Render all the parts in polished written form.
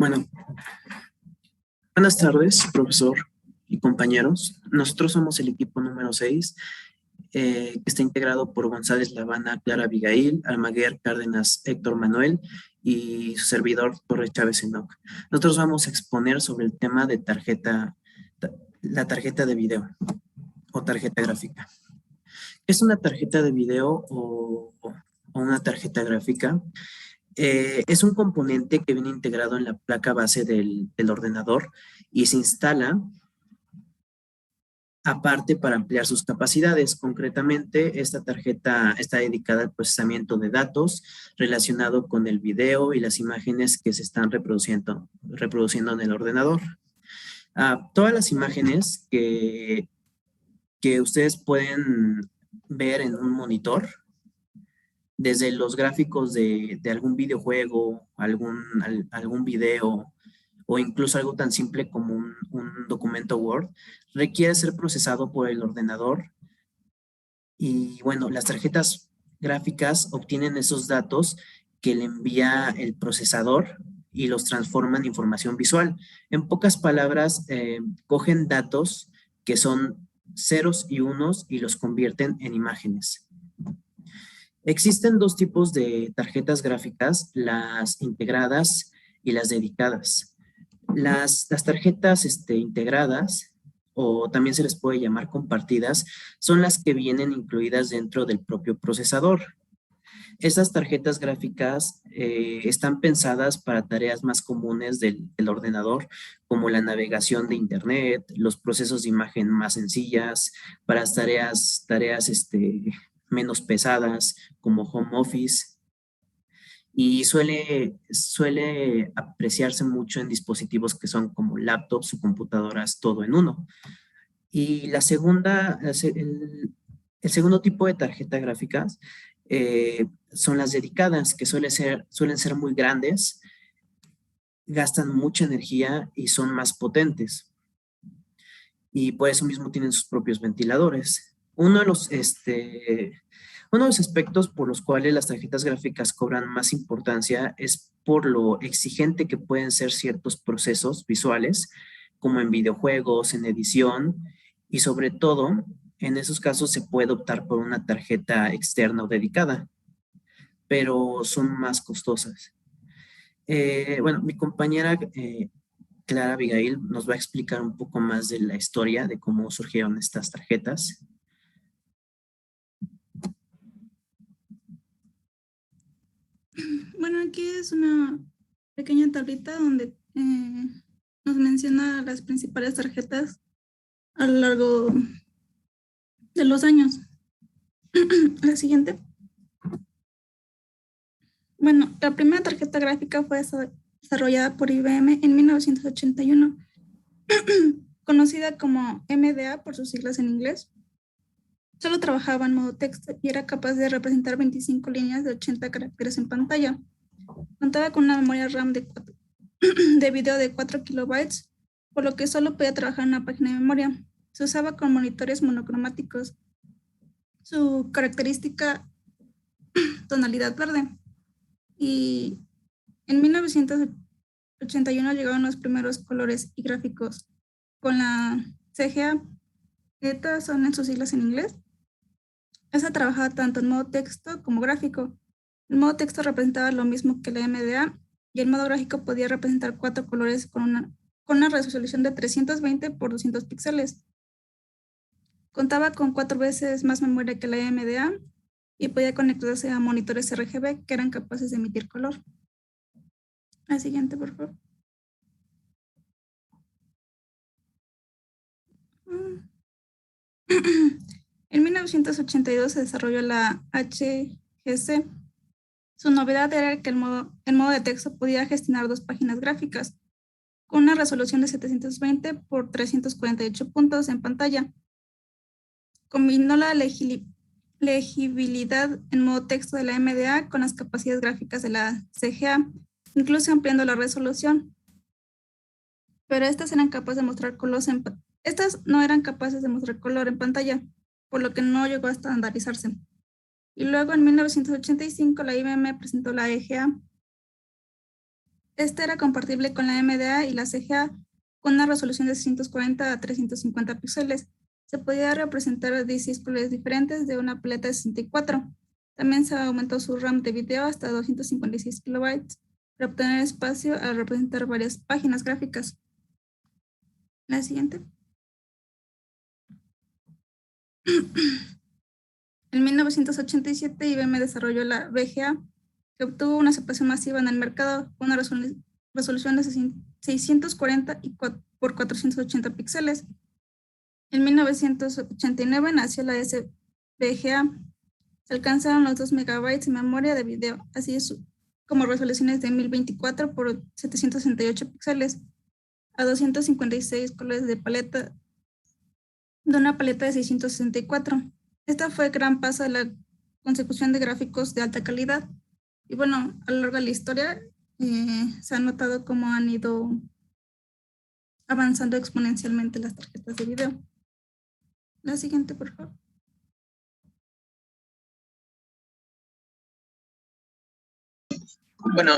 Bueno, buenas tardes, profesor y compañeros. Nosotros somos el equipo número 6, que está integrado por González Lavana, Clara Abigail, Almaguer Cárdenas, Héctor Manuel y su servidor Torres Chávez Enoc. Nosotros vamos a exponer sobre el tema de la tarjeta de video o tarjeta gráfica. ¿Es una tarjeta de video o una tarjeta gráfica? Es un componente que viene integrado en la placa base del ordenador y se instala aparte para ampliar sus capacidades. Concretamente, esta tarjeta está dedicada al procesamiento de datos relacionado con el video y las imágenes que se están reproduciendo en el ordenador. Todas las imágenes que ustedes pueden ver en un monitor, desde los gráficos de algún videojuego, algún video o incluso algo tan simple como un documento Word, requiere ser procesado por el ordenador. Y bueno, las tarjetas gráficas obtienen esos datos que le envía el procesador y los transforman en información visual. En pocas palabras, cogen datos que son ceros y unos y los convierten en imágenes. Existen dos tipos de tarjetas gráficas, las integradas y las dedicadas. Las tarjetas integradas, o también se les puede llamar compartidas, son las que vienen incluidas dentro del propio procesador. Estas tarjetas gráficas están pensadas para tareas más comunes del ordenador, como la navegación de internet, los procesos de imagen más sencillas, para tareas menos pesadas, como home office, y suele apreciarse mucho en dispositivos que son como laptops o computadoras todo en uno. Y el segundo tipo de tarjeta gráficas son las dedicadas, que suelen ser muy grandes, gastan mucha energía y son más potentes. Y por eso mismo tienen sus propios ventiladores. Uno de los aspectos por los cuales las tarjetas gráficas cobran más importancia es por lo exigente que pueden ser ciertos procesos visuales, como en videojuegos, en edición, y sobre todo, en esos casos se puede optar por una tarjeta externa o dedicada, pero son más costosas. Bueno, mi compañera Clara Abigail nos va a explicar un poco más de la historia de cómo surgieron estas tarjetas. Bueno, aquí es una pequeña tablita donde nos menciona las principales tarjetas a lo largo de los años. La siguiente. Bueno, la primera tarjeta gráfica fue desarrollada por IBM en 1981, conocida como MDA por sus siglas en inglés. Solo trabajaba en modo texto y era capaz de representar 25 líneas de 80 caracteres en pantalla. Contaba con una memoria RAM de video de 4 kilobytes, por lo que solo podía trabajar en una página de memoria. Se usaba con monitores monocromáticos. Su característica tonalidad verde. Y en 1981 llegaron los primeros colores y gráficos con la CGA. Estas son en sus siglas en inglés. Esa trabajaba tanto en modo texto como gráfico. El modo texto representaba lo mismo que la MDA y el modo gráfico podía representar 4 colores con una resolución de 320 por 200 píxeles. Contaba con 4 veces más memoria que la MDA y podía conectarse a monitores RGB que eran capaces de emitir color. La siguiente, por favor. En 1982 se desarrolló la HGC. Su novedad era que el modo de texto podía gestionar 2 páginas gráficas con una resolución de 720 por 348 puntos en pantalla. Combinó la legibilidad en modo texto de la MDA con las capacidades gráficas de la CGA, incluso ampliando la resolución. Pero estas no eran capaces de mostrar color en pantalla, por lo que no llegó a estandarizarse. Y luego en 1985 la IBM presentó la EGA. Este era compatible con la MDA y la CGA con una resolución de 640 a 350 píxeles. Se podía representar 16 colores diferentes de una paleta de 64. También se aumentó su RAM de video hasta 256 kilobytes para obtener espacio al representar varias páginas gráficas. La siguiente. En 1987, IBM desarrolló la VGA, que obtuvo una aceptación masiva en el mercado con una resolución de 640 por 480 píxeles. En 1989 nació la SVGA. Se alcanzaron los 2 megabytes de memoria de video, así como resoluciones de 1024 por 768 píxeles a 256 colores de paleta de una paleta de 664. Esta fue gran paso de la consecución de gráficos de alta calidad. Y bueno, a lo largo de la historia se ha notado cómo han ido avanzando exponencialmente las tarjetas de video. La siguiente, por favor. Bueno,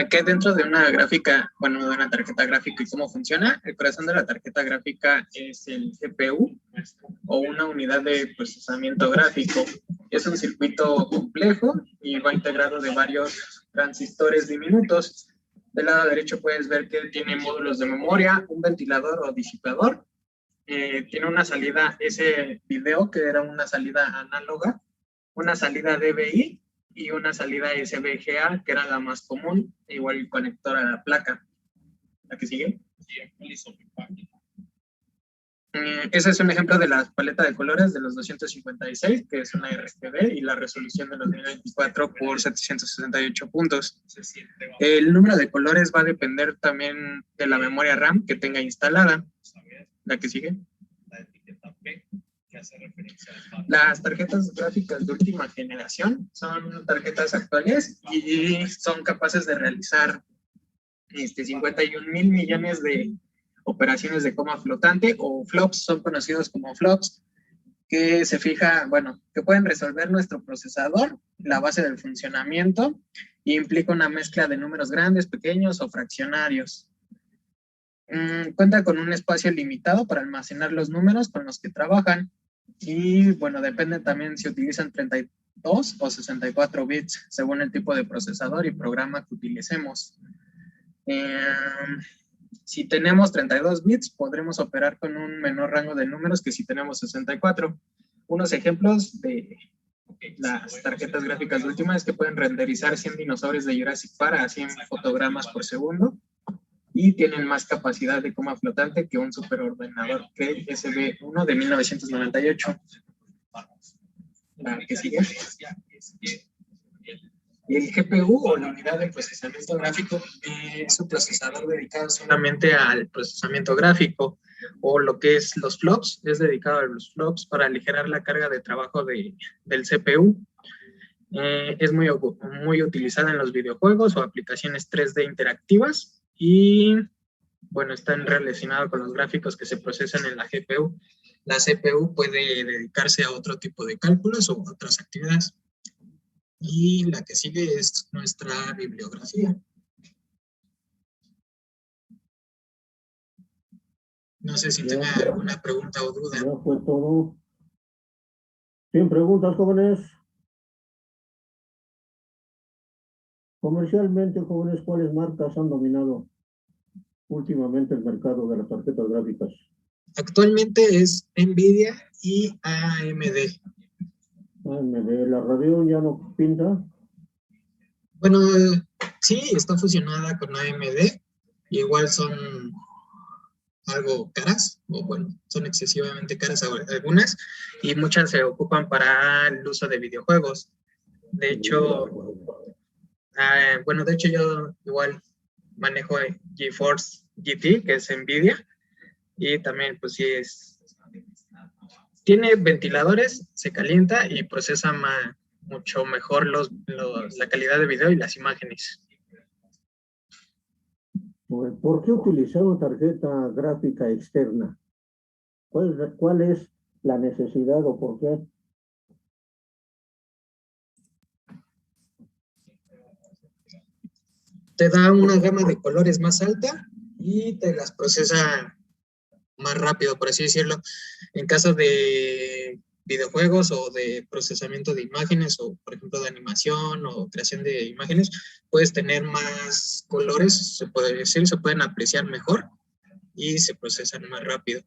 ¿qué dentro de una gráfica, bueno, de una tarjeta gráfica y cómo funciona? El corazón de la tarjeta gráfica es el GPU o una unidad de procesamiento gráfico. Es un circuito complejo y va integrado de varios transistores diminutos. Del lado derecho puedes ver que tiene módulos de memoria, un ventilador o disipador. Tiene una salida, ese video que era una salida análoga, una salida DVI y una salida SVGA, que era la más común, igual el conector a la placa. ¿La que sigue? Ese es un ejemplo de la paleta de colores de los 256, que es una RGB, y la resolución de los 1024 por 768 puntos. El número de colores va a depender también de la memoria RAM que tenga instalada. ¿La que sigue? Las tarjetas gráficas de última generación son tarjetas actuales y son capaces de realizar 51,000 millones de operaciones de coma flotante, o flops, son conocidos como flops, que se fija, bueno, que pueden resolver nuestro procesador, la base del funcionamiento, y implica una mezcla de números grandes, pequeños o fraccionarios. Cuenta con un espacio limitado para almacenar los números con los que trabajan. Y bueno, depende también si utilizan 32 o 64 bits, según el tipo de procesador y programa que utilicemos. Si tenemos 32 bits, podremos operar con un menor rango de números que si tenemos 64. Unos ejemplos de las tarjetas gráficas de última es que pueden renderizar 100 dinosaurios de Jurassic Park a 100 fotogramas por segundo. Y tienen más capacidad de coma flotante que un superordenador Cray SB1 de 1998. ¿La que sigue? El GPU, o la unidad de procesamiento gráfico, es un procesador dedicado solamente al procesamiento gráfico, o lo que es los flops, es dedicado a los flops para aligerar la carga de trabajo del CPU. Es muy utilizada en los videojuegos o aplicaciones 3D interactivas. Y bueno, están relacionados con los gráficos que se procesan en la GPU. La CPU puede dedicarse a otro tipo de cálculos o otras actividades. Y la que sigue es nuestra bibliografía. No sé si tenga alguna pregunta o duda. Ya fue todo. Sin preguntas, jóvenes. Comercialmente, jóvenes, ¿cuáles marcas han dominado últimamente el mercado de las tarjetas gráficas? Actualmente es NVIDIA y AMD. AMD, ¿la Radeon ya no pinta? Bueno, sí, está fusionada con AMD. Igual son algo caras, o bueno, son excesivamente caras algunas, y muchas se ocupan para el uso de videojuegos. De hecho, de hecho yo igual manejo GeForce GT, que es NVIDIA, y también pues sí tiene ventiladores, se calienta y procesa mucho mejor la calidad de video y las imágenes. ¿Por qué utilizar una tarjeta gráfica externa? ¿Cuál es la necesidad o por qué? te da una gama de colores más alta y te las procesa más rápido, por así decirlo. En caso de videojuegos o de procesamiento de imágenes o, por ejemplo, de animación o creación de imágenes, puedes tener más colores, se puede decir, se pueden apreciar mejor y se procesan más rápido.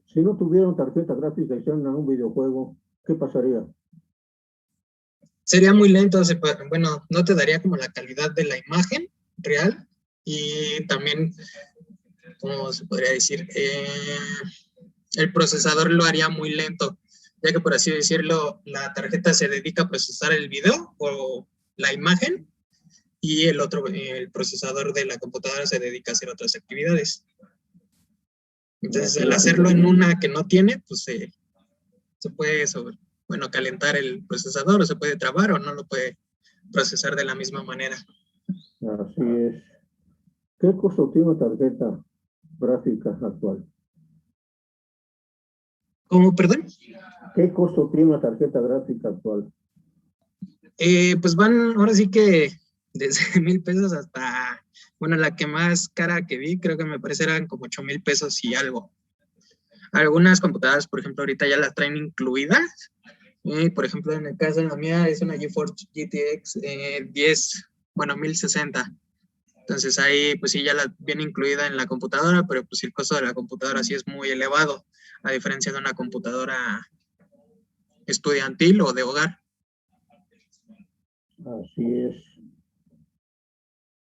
Si no tuvieran tarjeta gráfica externa a un videojuego, ¿qué pasaría? Sería muy lento, bueno, no te daría como la calidad de la imagen real y también, ¿cómo se podría decir? El procesador lo haría muy lento, ya que por así decirlo, la tarjeta se dedica a procesar el video o la imagen y el procesador de la computadora se dedica a hacer otras actividades. Entonces, al hacerlo en una que no tiene, pues se puede calentar el procesador o se puede trabar o no lo puede procesar de la misma manera. Así es. ¿Qué costo tiene una tarjeta gráfica actual? ¿Cómo, perdón? ¿Qué costo tiene una tarjeta gráfica actual? Pues van, ahora sí que desde 1,000 pesos hasta, bueno, la que más cara que vi, creo que me parece eran como 8,000 pesos y algo. Algunas computadoras, por ejemplo, ahorita ya las traen incluidas. Por ejemplo, en el caso de la mía es una GeForce GTX 1060. Entonces ahí pues sí ya la viene incluida en la computadora, pero pues el costo de la computadora sí es muy elevado, a diferencia de una computadora estudiantil o de hogar. Así es.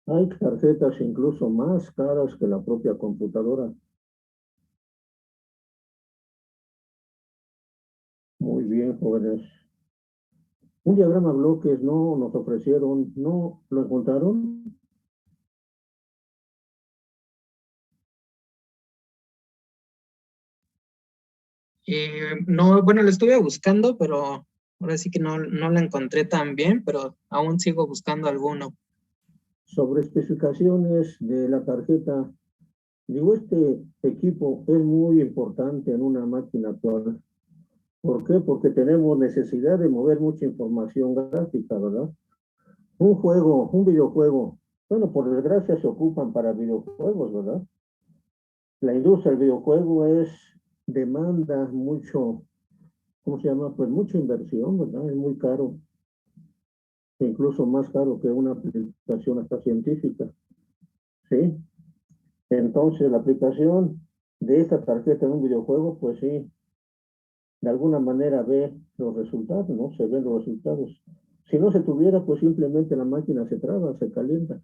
Hay tarjetas incluso más caras que la propia computadora. Muy bien, jóvenes. Un diagrama bloques no nos ofrecieron, ¿no lo encontraron? No, bueno, lo estuve buscando, pero ahora sí que no la encontré tan bien, pero aún sigo buscando alguno. Sobre especificaciones de la tarjeta, digo, este equipo es muy importante en una máquina actual. ¿Por qué? Porque tenemos necesidad de mover mucha información gráfica, ¿verdad? Un juego, un videojuego, bueno, por desgracia se ocupan para videojuegos, ¿verdad? La industria del videojuego demanda mucho, ¿cómo se llama? Pues mucha inversión, ¿verdad? Es muy caro, incluso más caro que una aplicación hasta científica, ¿sí? Entonces, la aplicación de esta tarjeta en un videojuego, pues sí, de alguna manera ve los resultados, ¿no? Se ven los resultados. Si no se tuviera, pues simplemente la máquina se traba, se calienta,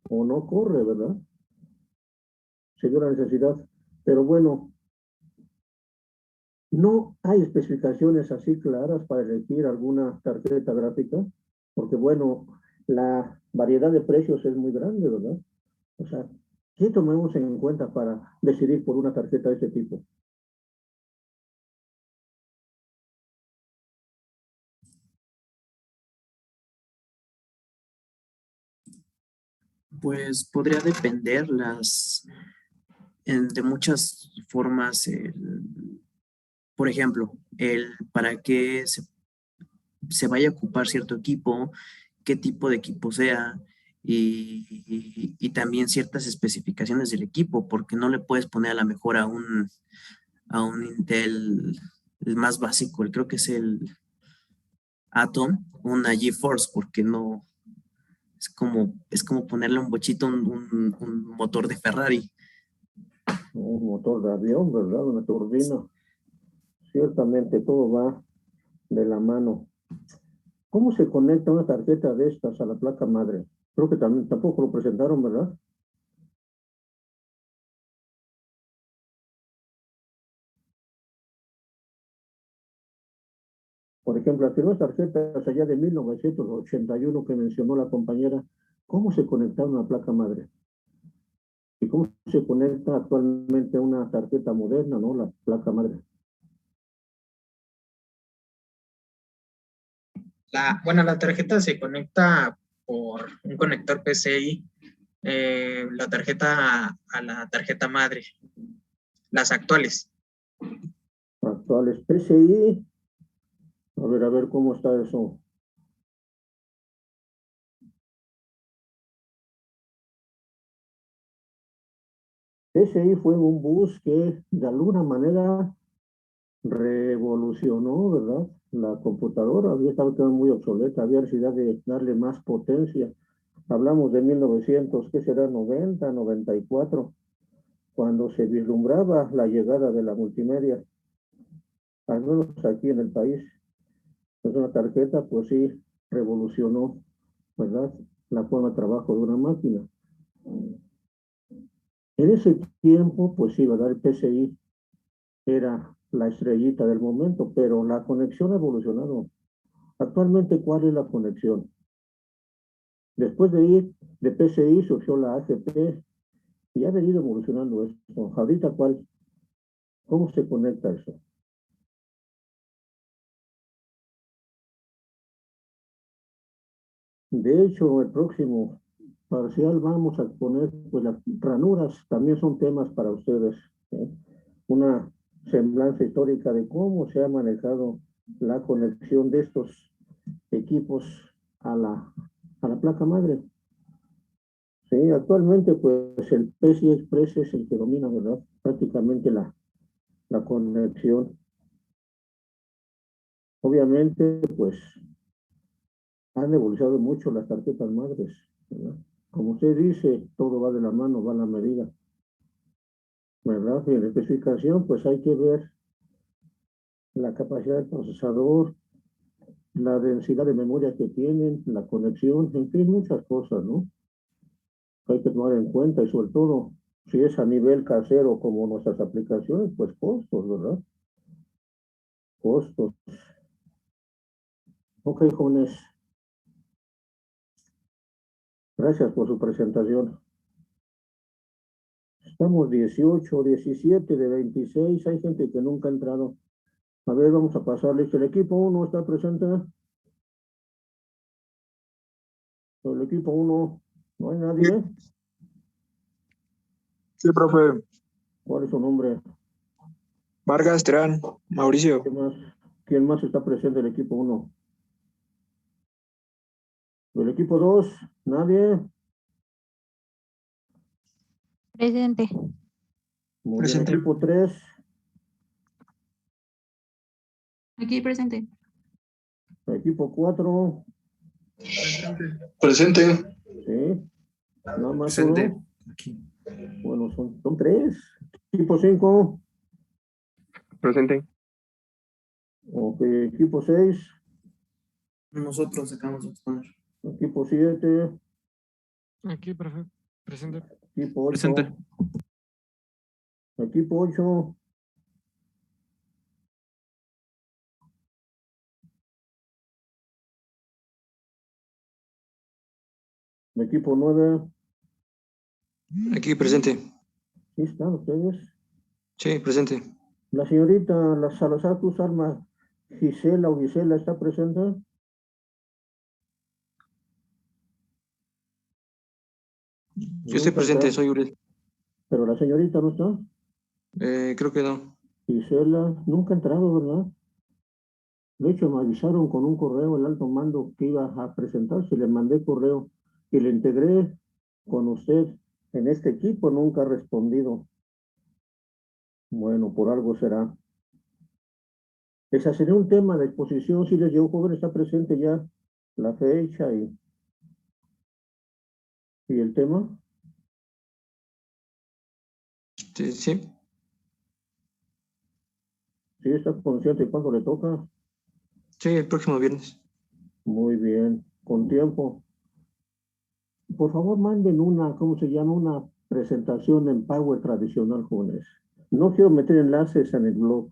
o no corre, ¿verdad? Se dio la necesidad. Pero bueno, no hay especificaciones así claras para elegir alguna tarjeta gráfica, porque bueno, la variedad de precios es muy grande, ¿verdad? O sea, ¿qué tomamos en cuenta para decidir por una tarjeta de este tipo? Pues podría depender de muchas formas. Por ejemplo, el para qué se vaya a ocupar cierto equipo, qué tipo de equipo sea y también ciertas especificaciones del equipo, porque no le puedes poner a la mejor a un Intel el más básico, creo que es el Atom, una GeForce, porque no, es como ponerle un bochito un motor de Ferrari. Un motor de avión, ¿verdad? Una turbina. Ciertamente todo va de la mano. ¿Cómo se conecta una tarjeta de estas a la placa madre? Creo que también tampoco lo presentaron, ¿verdad? Por ejemplo, aquí las tarjetas allá de 1981 que mencionó la compañera, ¿cómo se conectaron a la placa madre? ¿Y cómo se conecta actualmente a una tarjeta moderna, ¿no? La placa madre. La tarjeta se conecta por un conector PCI, la tarjeta a la tarjeta madre, las actuales. Actuales PCI. A ver cómo está eso. PCI fue un bus que de alguna manera revolucionó, ¿verdad? La computadora había estado quedando muy obsoleta, había necesidad de darle más potencia. Hablamos de 1900, ¿qué será? 90, 94, cuando se vislumbraba la llegada de la multimedia, al menos aquí en el país. Es una tarjeta, pues sí, revolucionó, ¿verdad? La forma de trabajo de una máquina. En ese tiempo, pues sí, ¿verdad? El PCI era la estrellita del momento, pero la conexión ha evolucionado. Actualmente, ¿cuál es la conexión? Después de ir de PCI surgió la AGP y ha venido evolucionando esto. Ahorita, ¿cómo se conecta eso? De hecho, el próximo parcial vamos a poner, pues las ranuras también son temas para ustedes, ¿eh? Una semblanza histórica de cómo se ha manejado la conexión de estos equipos a la placa madre. Sí, actualmente pues el PCI Express es el que domina, ¿verdad? Prácticamente la conexión. Obviamente pues han evolucionado mucho las tarjetas madres, ¿verdad? Como usted dice, todo va de la mano, va a la medida, ¿verdad? Y en la especificación pues hay que ver la capacidad del procesador, la densidad de memoria que tienen, la conexión, en fin, muchas cosas, ¿no? Hay que tomar en cuenta y sobre todo, si es a nivel casero como nuestras aplicaciones, pues costos, ¿verdad? Costos. Ok, jóvenes, gracias por su presentación. Estamos 18, 17 de 26, hay gente que nunca ha entrado. A ver, vamos a pasarle. ¿El equipo 1 está presente? El equipo 1, ¿no hay nadie? Sí, profe. ¿Cuál es su nombre? Vargas, Terán, Mauricio. ¿Quién más está presente del equipo 1? ¿Del equipo 2? ¿Nadie? Presente. Muy bien, Presente. equipo 3. Aquí presente. Equipo 4. Presente. Sí. Nada más Presente. uno. Bueno, son 3. Equipo 5. Presente. Ok, equipo 6. Nosotros acabamos de exponer. Equipo 7. Aquí, profe. Presente. Equipo 8. Presente. Equipo 8. Equipo 9. Aquí, presente. ¿Sí están ustedes? Sí, presente. La señorita la Salazar Cruz Alma, Gisela o Gisela, ¿está presente? Yo estoy presente, soy Uriel. Pero la señorita no está. Creo que no. Gisela, nunca ha entrado, ¿verdad? De hecho, me avisaron con un correo el alto mando que iba a presentarse, le mandé correo y le integré con usted en este equipo, nunca ha respondido. Bueno, por algo será. Ese sería un tema de exposición, si les llegó, joven, está presente ya la fecha y el tema. Sí, sí. Sí, está consciente de cuándo le toca. Sí, el próximo viernes. Muy bien, con tiempo. Por favor, manden ¿cómo se llama? Una presentación en Power tradicional, jóvenes. No quiero meter enlaces en el blog.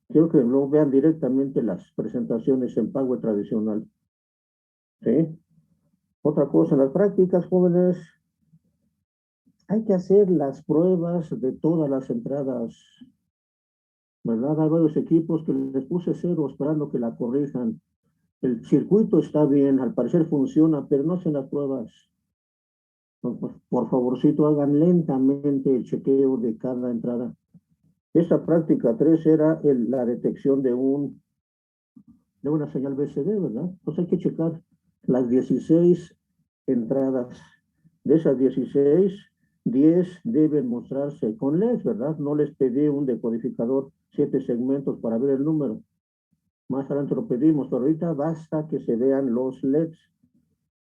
Quiero que en el blog vean directamente las presentaciones en Power tradicional. ¿Sí? Otra cosa, en las prácticas, jóvenes, hay que hacer las pruebas de todas las entradas. ¿Verdad? Hay varios equipos que les puse 0 esperando que la corrijan. El circuito está bien, al parecer funciona, pero no hacen las pruebas. Por favorcito, hagan lentamente el chequeo de cada entrada. Esta práctica 3 era la detección de una señal BCD, ¿verdad? Entonces hay que checar las 16 entradas. De esas 16, 10 deben mostrarse con LEDs, ¿verdad? No les pedí un decodificador 7 segmentos para ver el número. Más adelante lo pedimos, pero ahorita basta que se vean los LEDs,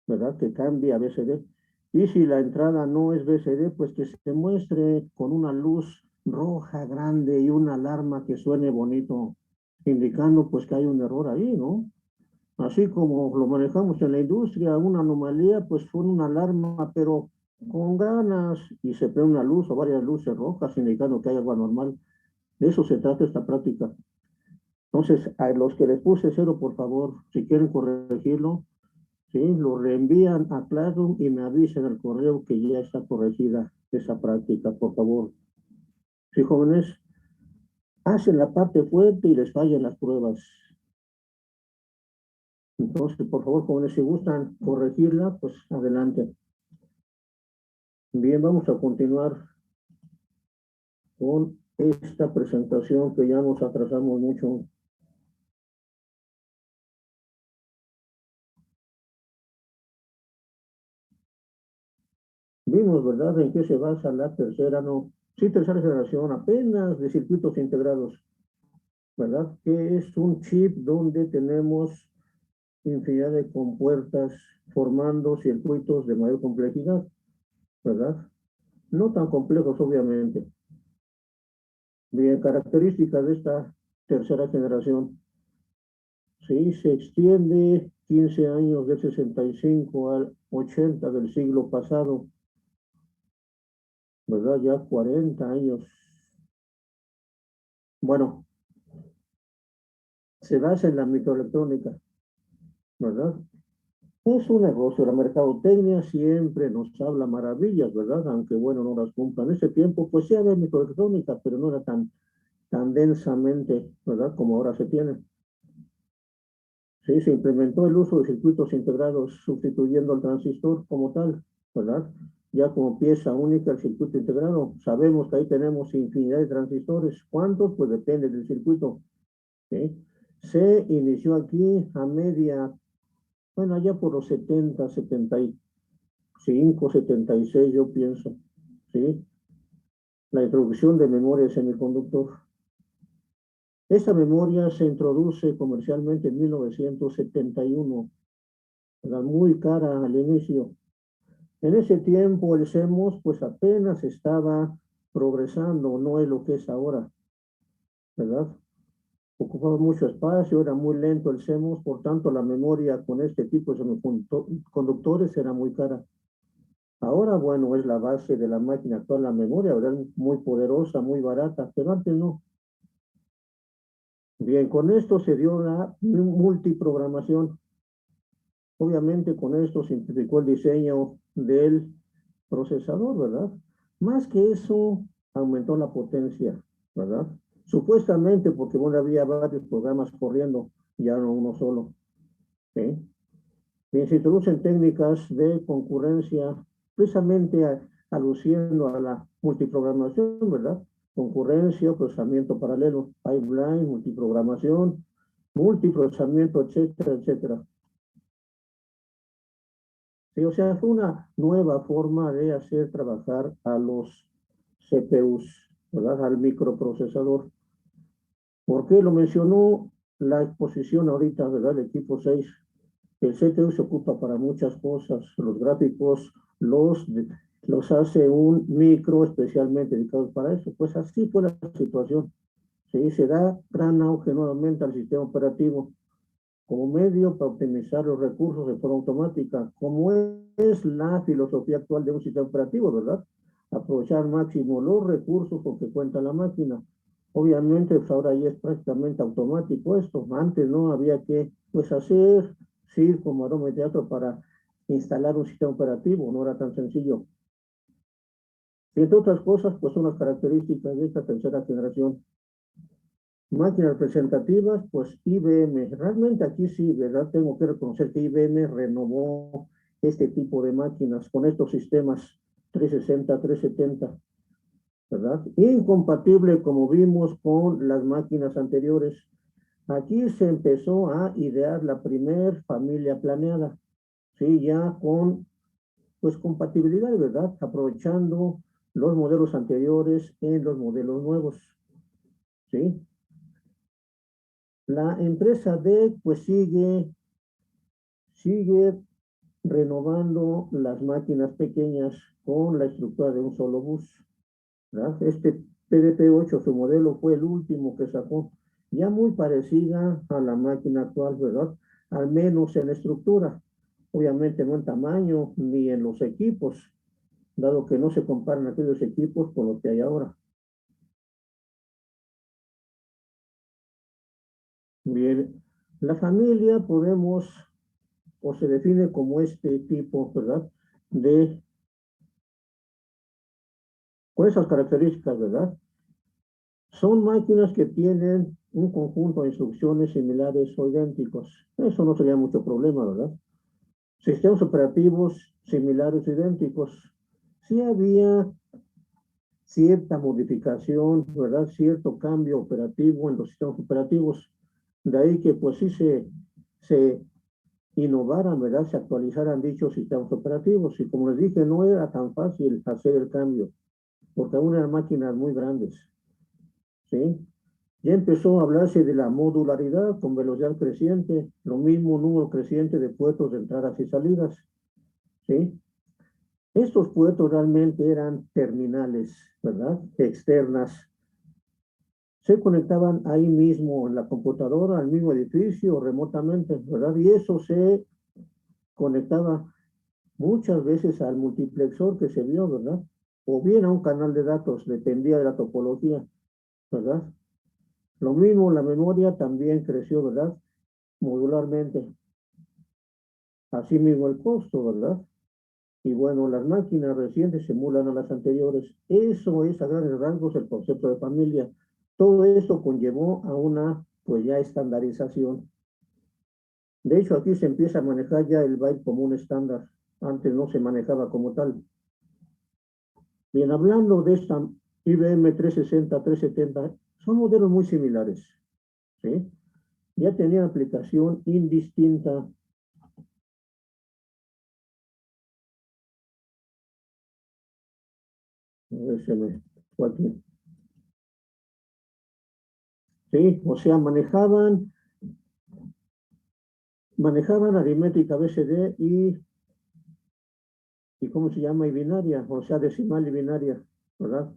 ¿verdad? Que cambie a BCD. Y si la entrada no es BCD, pues que se muestre con una luz roja grande y una alarma que suene bonito, indicando pues que hay un error ahí, ¿no? Así como lo manejamos en la industria, una anomalía, pues fue una alarma, pero con ganas, y se prende una luz o varias luces rojas indicando que hay algo anormal. De eso se trata esta práctica. Entonces, a los que les puse 0, por favor, si quieren corregirlo, ¿sí? Lo reenvían a Classroom y me avisan al correo que ya está corregida esa práctica, por favor. Sí, jóvenes, hacen la parte fuerte y les fallan las pruebas. Entonces, por favor, jóvenes, si gustan corregirla, pues adelante. Bien, vamos a continuar con esta presentación que ya nos atrasamos mucho. Vimos, ¿verdad?, en qué se basa la tercera, no, sí, tercera generación apenas de circuitos integrados, ¿verdad? Que es un chip donde tenemos infinidad de compuertas formando circuitos de mayor complejidad, ¿verdad? No tan complejos, obviamente. Bien, características de esta tercera generación. Sí, se extiende 15 años del 65 al 80 del siglo pasado, ¿verdad? Ya 40 años. Bueno, se basa en la microelectrónica, ¿verdad? Es un negocio, la mercadotecnia siempre nos habla maravillas, ¿verdad? Aunque, bueno, no las cumplan. En ese tiempo, pues sí había microelectrónica, pero no era tan densamente, ¿verdad? Como ahora se tiene. Sí, se implementó el uso de circuitos integrados sustituyendo al transistor como tal, ¿verdad? Ya como pieza única el circuito integrado. Sabemos que ahí tenemos infinidad de transistores. ¿Cuántos? Pues depende del circuito. ¿Sí? Se inició aquí a media, bueno, allá por los 70, 75, 76, yo pienso. ¿Sí? La introducción de memoria de semiconductor. Esta memoria se introduce comercialmente en 1971. Era muy cara al inicio. En ese tiempo el CMOS pues apenas estaba progresando, no es lo que es ahora, ¿verdad? Ocupaba mucho espacio, era muy lento el CMOS, por tanto la memoria con este tipo de semiconductores era muy cara. Ahora, bueno, es la base de la máquina actual, la memoria, ¿verdad? Muy poderosa, muy barata, pero antes no. Bien, con esto se dio la multiprogramación. Obviamente con esto simplificó el diseño del procesador, ¿verdad? Más que eso, aumentó la potencia, ¿verdad? Supuestamente porque, bueno, había varios programas corriendo, ya no uno solo, ¿sí? Bien, se introducen técnicas de concurrencia, precisamente aluciendo a la multiprogramación, ¿verdad? Concurrencia, procesamiento paralelo, pipeline, multiprogramación, multiprocesamiento, etcétera, etcétera. Sí, o sea, fue una nueva forma de hacer trabajar a los CPUs, ¿verdad? Al microprocesador. ¿Por qué lo mencionó la exposición ahorita, ¿verdad? El equipo 6. El CPU se ocupa para muchas cosas. Los gráficos los hace un micro especialmente dedicado para eso. Pues así fue la situación. Sí, se da gran auge nuevamente al sistema operativo como medio para optimizar los recursos de forma automática, como es la filosofía actual de un sistema operativo, ¿verdad? Aprovechar al máximo los recursos con que cuenta la máquina. Obviamente, pues ahora ya es prácticamente automático esto. Antes no había que, pues, hacer circo, maroma y teatro para instalar un sistema operativo, no era tan sencillo. Y entre otras cosas, pues son las características de esta tercera generación. Máquinas representativas, pues IBM. Realmente aquí sí, ¿verdad? Tengo que reconocer que IBM renovó este tipo de máquinas con estos sistemas 360, 370, ¿verdad? Incompatible, como vimos, con las máquinas anteriores. Aquí se empezó a idear la primer familia planeada, ¿sí? Ya con pues compatibilidad, ¿verdad? Aprovechando los modelos anteriores en los modelos nuevos, ¿sí? La empresa DEC pues sigue renovando las máquinas pequeñas con la estructura de un solo bus, ¿verdad? Este PDP-8, su modelo, fue el último que sacó, ya muy parecida a la máquina actual, ¿verdad? Al menos en estructura, obviamente no en tamaño ni en los equipos, dado que no se comparan aquellos equipos con los que hay ahora. Bien, la familia podemos, o se define como este tipo, ¿verdad? Con esas características, ¿verdad? Son máquinas que tienen un conjunto de instrucciones similares o idénticos. Eso no sería mucho problema, ¿verdad? Sistemas operativos similares o idénticos. Sí había cierta modificación, ¿verdad? Cierto cambio operativo en los sistemas operativos. De ahí que pues sí se innovaran, ¿verdad? Se actualizaran dichos sistemas operativos. Y como les dije, no era tan fácil hacer el cambio, porque aún eran máquinas muy grandes, ¿sí? Ya empezó a hablarse de la modularidad con velocidad creciente, lo mismo número creciente de puertos de entradas y salidas, ¿sí? Estos puertos realmente eran terminales, ¿verdad? Externas. Se conectaban ahí mismo en la computadora, al mismo edificio, remotamente, ¿verdad? Y eso se conectaba muchas veces al multiplexor que se vio, ¿verdad? O bien a un canal de datos, dependía de la topología, ¿verdad? Lo mismo, la memoria también creció, ¿verdad? Modularmente. Asimismo el costo, ¿verdad? Y bueno, las máquinas recientes simulan a las anteriores. Eso es a grandes rasgos el concepto de familia. Todo eso conllevó a una, pues ya estandarización. De hecho, aquí se empieza a manejar ya el byte como un estándar. Antes no se manejaba como tal. Bien, hablando de esta IBM 360, 370, son modelos muy similares, ¿sí? Ya tenían aplicación indistinta. A ver, se me fue aquí. Sí, o sea, manejaban aritmética BCD y ¿cómo se llama? Y binaria, o sea, decimal y binaria, ¿verdad?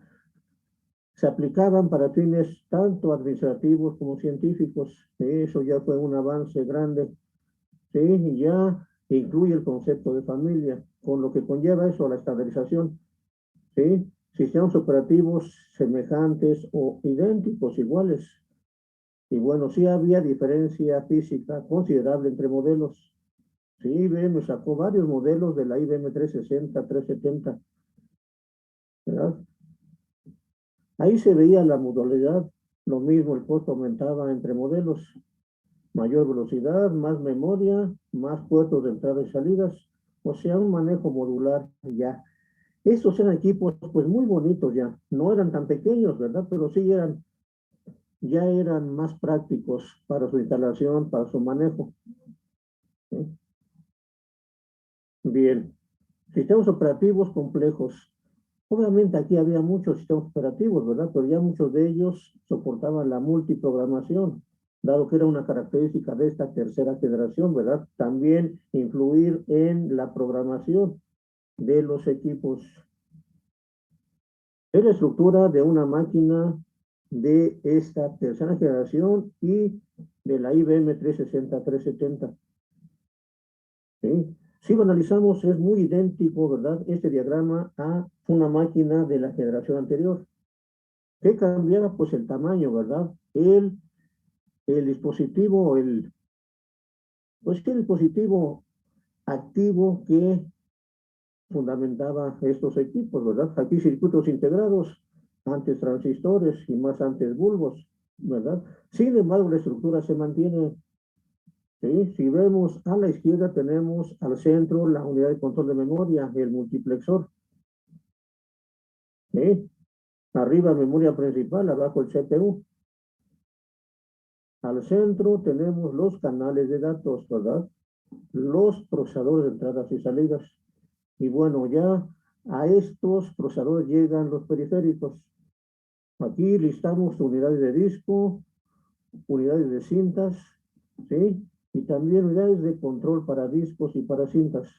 Se aplicaban para fines tanto administrativos como científicos. Sí, eso ya fue un avance grande. Sí, y ya incluye el concepto de familia, con lo que conlleva eso, la estandarización. Sí, sistemas operativos semejantes o idénticos, iguales. Y bueno, sí había diferencia física considerable entre modelos. Sí, IBM sacó varios modelos de la IBM 360, 370, ¿verdad? Ahí se veía la modalidad, lo mismo, el costo aumentaba entre modelos, mayor velocidad, más memoria, más puertos de entrada y salidas, o sea, un manejo modular ya. Estos eran equipos pues muy bonitos ya, no eran tan pequeños, ¿verdad? Pero sí ya eran más prácticos para su instalación, para su manejo, ¿sí? Bien, sistemas operativos complejos. Obviamente aquí había muchos sistemas operativos, ¿verdad? Pero ya muchos de ellos soportaban la multiprogramación, dado que era una característica de esta tercera generación, ¿verdad? También influir en la programación de los equipos. Es la estructura de una máquina de esta tercera generación y de la IBM 360, 370. ¿Sí? Si lo analizamos, es muy idéntico, ¿verdad? Este diagrama a una máquina de la generación anterior. ¿Qué cambiaba? Pues el tamaño, ¿verdad? El dispositivo, pues el dispositivo activo que fundamentaba estos equipos, ¿verdad? Aquí circuitos integrados, antes transistores y más antes bulbos, ¿verdad? Sin embargo, la estructura se mantiene. ¿Sí? Si vemos a la izquierda tenemos al centro la unidad de control de memoria, el multiplexor. ¿Sí? Arriba memoria principal, abajo el CPU. Al centro tenemos los canales de datos, ¿verdad? Los procesadores de entradas y salidas. Y bueno, ya a estos procesadores llegan los periféricos. Aquí listamos unidades de disco, unidades de cintas, ¿sí? Y también unidades de control para discos y para cintas.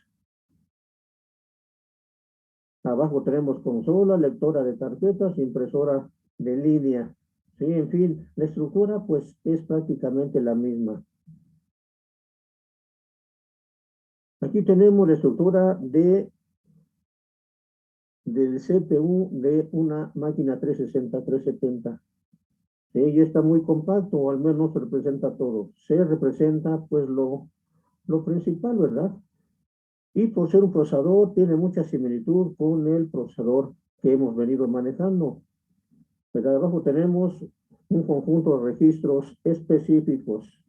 Abajo tenemos consola, lectora de tarjetas, impresora de línea. Sí, en fin, la estructura pues es prácticamente la misma. Aquí tenemos la estructura del CPU de una máquina 360, 370. Sí, y está muy compacto, o al menos representa todo. Se representa pues lo principal, ¿verdad? Y por ser un procesador, tiene mucha similitud con el procesador que hemos venido manejando. Pero abajo tenemos un conjunto de registros específicos.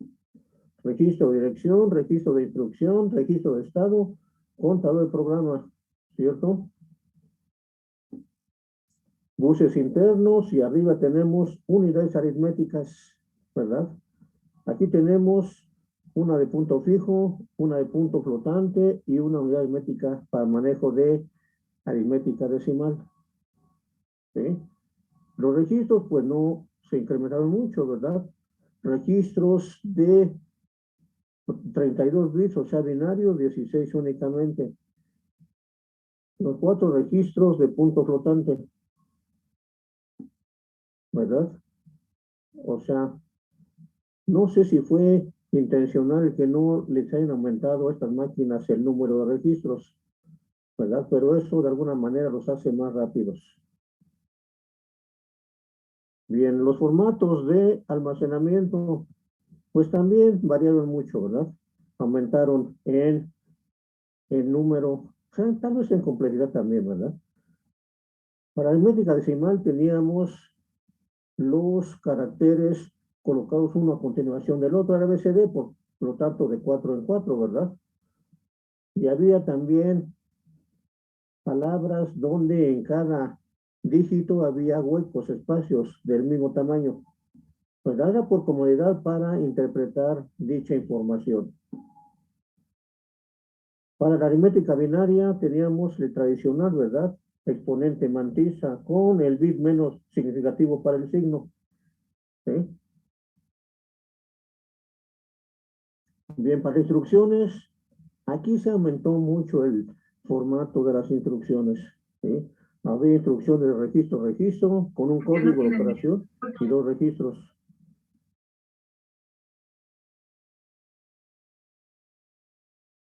Registro de dirección, registro de instrucción, registro de estado, contador de programa, ¿cierto? Buses internos y arriba tenemos unidades aritméticas, ¿verdad? Aquí tenemos una de punto fijo, una de punto flotante y una unidad aritmética para manejo de aritmética decimal. ¿Sí? Los registros pues no se incrementaron mucho, ¿verdad? Registros de 32 bits, o sea, binarios, 16 únicamente. Los 4 registros de punto flotante, ¿verdad? O sea, no sé si fue intencional que no les hayan aumentado a estas máquinas el número de registros, ¿verdad? Pero eso de alguna manera los hace más rápidos. Bien, los formatos de almacenamiento, pues también variaron mucho, ¿verdad? Aumentaron en número, tal vez en complejidad también, ¿verdad? Para aritmética decimal teníamos los caracteres colocados uno a continuación del otro, el ABCD, por lo tanto de 4 en 4, ¿verdad? Y había también palabras donde en cada dígito había huecos, espacios del mismo tamaño, pues era por comodidad para interpretar dicha información. Para la aritmética binaria teníamos el tradicional, ¿verdad? Exponente mantisa con el bit menos significativo para el signo. ¿Sí? Bien, para instrucciones, aquí se aumentó mucho el formato de las instrucciones. ¿Sí? Había instrucciones de registro, con un código de operación y 2 registros.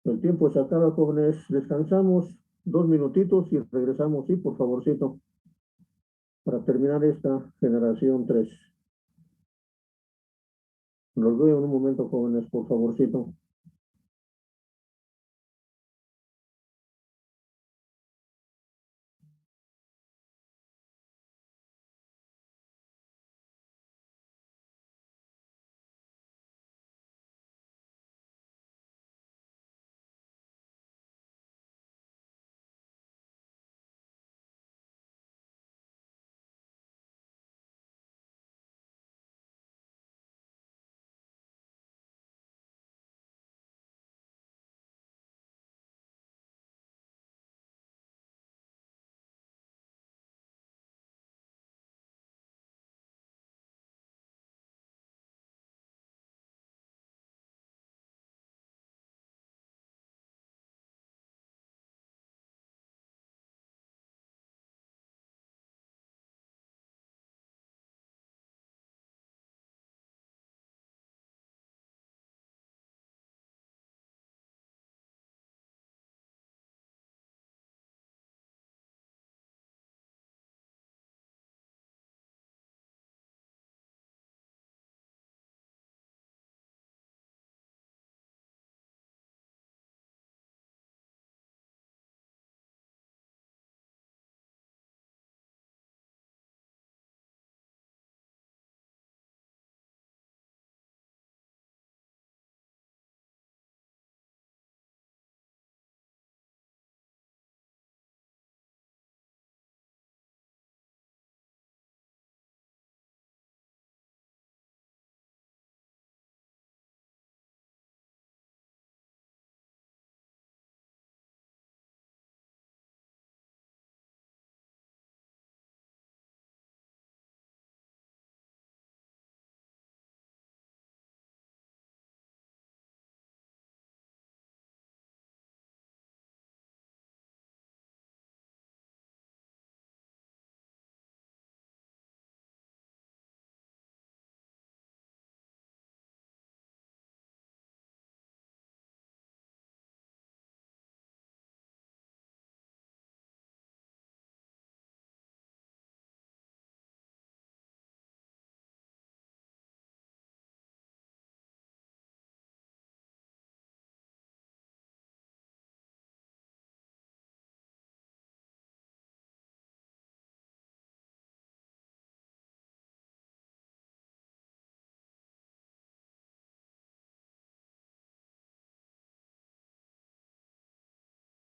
El tiempo se acaba, jóvenes. Descansamos 2 minutitos y regresamos, sí, por favorcito, para terminar esta generación 3. Los veo en un momento, jóvenes, por favorcito.